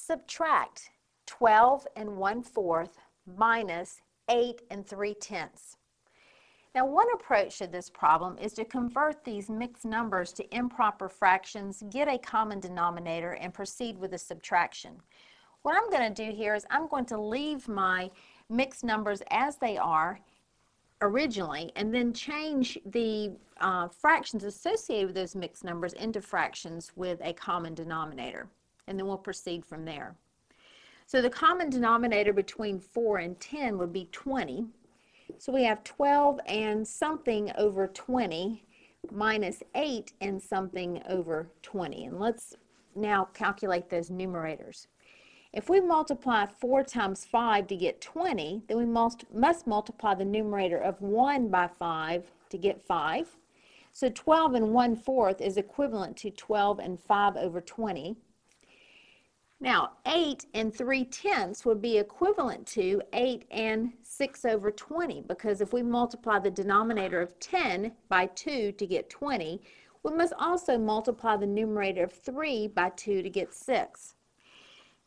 subtract 12 1/4 minus 8 3/10. Now, one approach to this problem is to convert these mixed numbers to improper fractions, get a common denominator, and proceed with the subtraction. What I'm going to do here is I'm going to leave my mixed numbers as they are originally, and then change the fractions associated with those mixed numbers into fractions with a common denominator, and then we'll proceed from there. So the common denominator between 4 and 10 would be 20. So we have 12 and something over 20 minus 8 and something over 20. And let's now calculate those numerators. If we multiply 4 times 5 to get 20, then we must multiply the numerator of 1 by 5 to get 5. So 12 1/4 is equivalent to 12 5 over 20. Now, 8 3/10 would be equivalent to 8 6 over 20, because if we multiply the denominator of 10 by 2 to get 20, we must also multiply the numerator of 3 by 2 to get 6.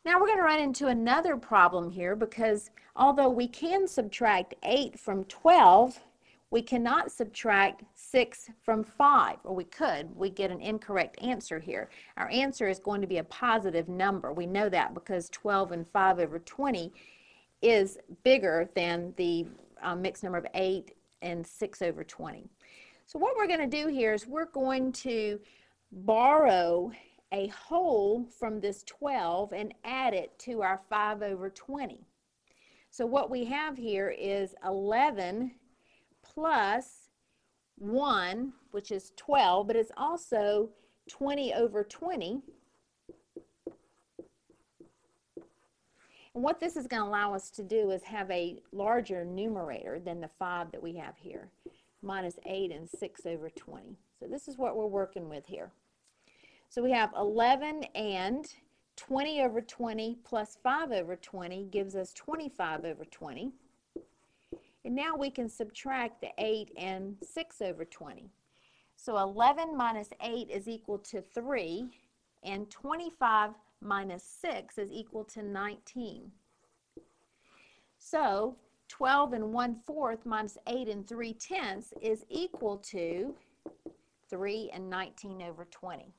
Now we're going to run into another problem here, because although we can subtract 8 from 12, we cannot subtract 6 from 5, or we could. We get an incorrect answer here. Our answer is going to be a positive number. We know that because 12 5 over 20 is bigger than the mixed number of 8 and 6 over 20. So what we're going to do here is we're going to borrow a whole from this 12 and add it to our 5 over 20. So what we have here is 11 plus 1, which is 12, but it's also 20 over 20. And what this is going to allow us to do is have a larger numerator than the 5 that we have here, minus 8 and 6 over 20. So this is what we're working with here. So we have 11 and 20 over 20 plus 5 over 20 gives us 25 over 20. And now we can subtract the 8 and 6 over 20. So 11 minus 8 is equal to 3, and 25 minus 6 is equal to 19. So 12 1/4 minus 8 3/10 is equal to 3 and 19 over 20.